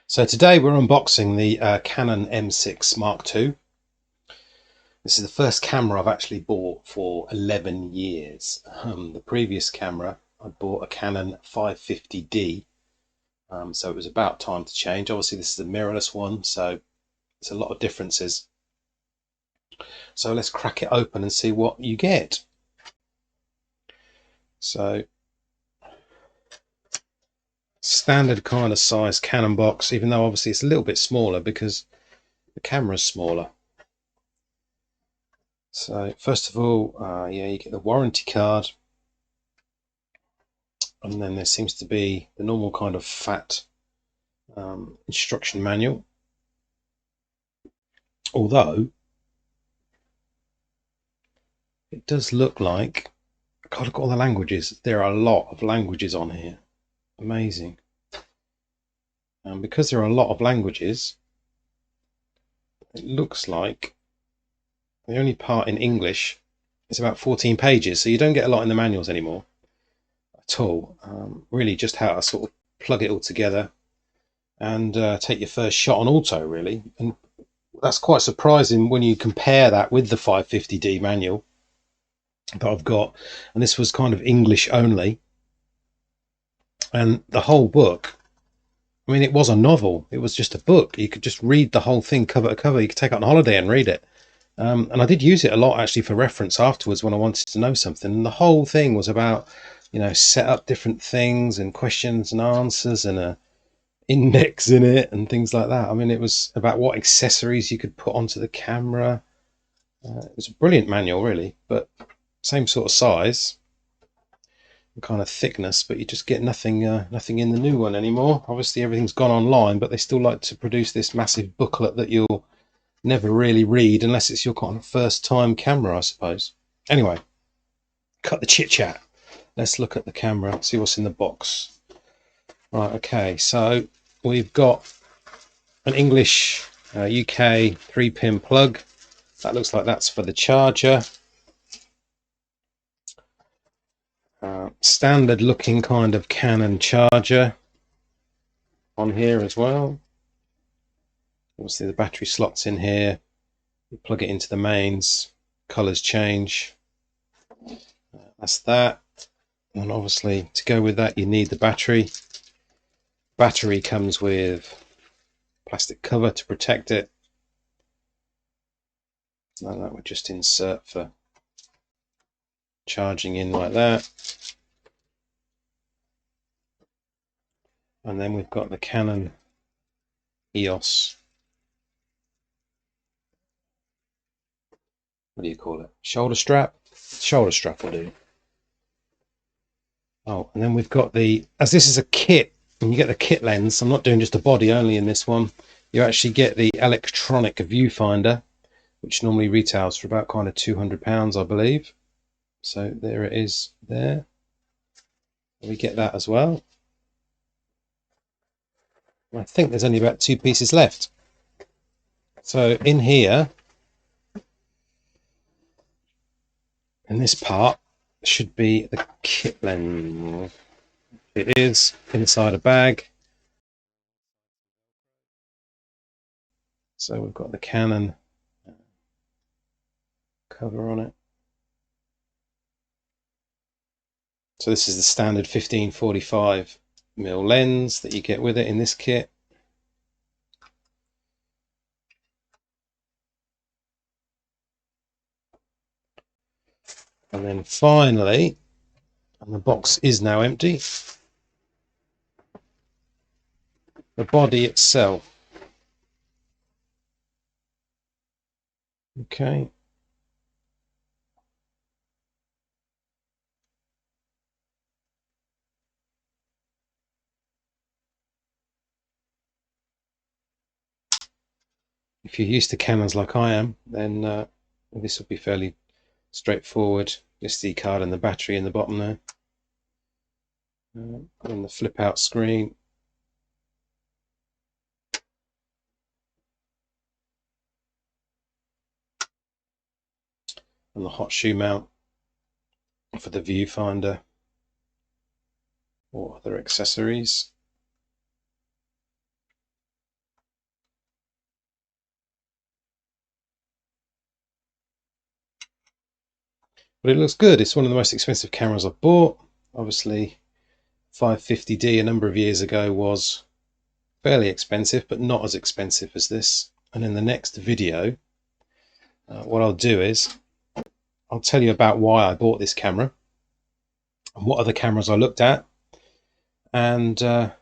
So today we're unboxing the Canon M6 Mark II. This is the first camera I've actually bought for 11 years. The previous camera, I bought a Canon 550D, so it was about time to change. Obviously this is a mirrorless one, so it's a lot of differences. So let's crack it open and see what you get. So standard kind of size Canon box, even though obviously it's a little bit smaller because the camera's smaller. So first of all, yeah, you get the warranty card, and then there seems to be the normal kind of fat instruction manual. Although it does look like, God, look at all the languages. There are a lot of languages on here. Amazing. And because there are a lot of languages, it looks like the only part in English is about 14 pages, so you don't get a lot in the manuals anymore at all. Really just how to sort of plug it all together and take your first shot on auto, really. And that's quite surprising when you compare that with the 550D manual that I've got, and this was kind of English only. And the whole book, I mean, it was a novel. It was just a book. You could just read the whole thing cover to cover. You could take it on holiday and read it. And I did use it a lot actually for reference afterwards when I wanted to know something. And the whole thing was about, set up different things and questions and answers and a index in it and things like that. I mean, it was about what accessories you could put onto the camera. It was a brilliant manual, really, but same sort of size and kind of thickness, but you just get nothing in the new one anymore. Obviously everything's gone online, but they still like to produce this massive booklet that you'll never really read unless it's your kind of first time camera, I suppose. Anyway, cut the chit chat. Let's look at the camera, see what's in the box. Right, okay, so we've got an English UK 3-pin plug. That looks like that's for the charger. Standard looking kind of Canon charger on here as well. Obviously the battery slots in here. You plug it into the mains, colors change. That's that. And obviously to go with that you need the battery. Battery comes with plastic cover to protect it. And that would just insert for charging in like that. And then we've got the Canon EOS, what do you call it? Shoulder strap? Shoulder strap will do. Oh, and then we've got as this is a kit, and you get the kit lens, I'm not doing just a body only in this one, you actually get the electronic viewfinder, which normally retails for about kind of £200, I believe. So there it is there. We get that as well. I think there's only about 2 pieces left. So in here, in this part, should be the kit lens. It is inside a bag. So we've got the Canon cover on it. So this is the standard 15-45mm lens that you get with it in this kit. And then finally, and the box is now empty, the body itself. Okay. If you're used to Canons like I am, then this will be fairly straightforward. SD card and the battery in the bottom there. And the flip out screen. And the hot shoe mount for the viewfinder or other accessories. But it looks good. It's one of the most expensive cameras I've bought. Obviously 550D a number of years ago was fairly expensive, but not as expensive as this. And in the next video, what I'll do is I'll tell you about why I bought this camera and what other cameras I looked at, and the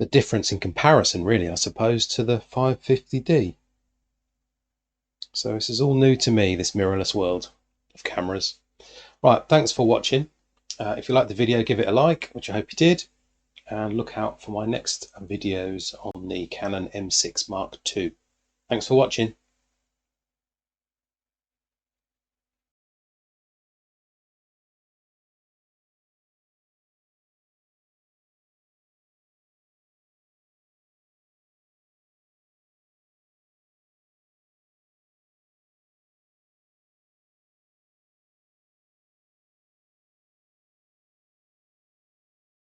difference in comparison, really, I suppose, to the 550D. So this is all new to me, this mirrorless world of cameras. Right, thanks for watching. If you liked the video, give it a like, which I hope you did, and look out for my next videos on the Canon M6 Mark II. Thanks for watching.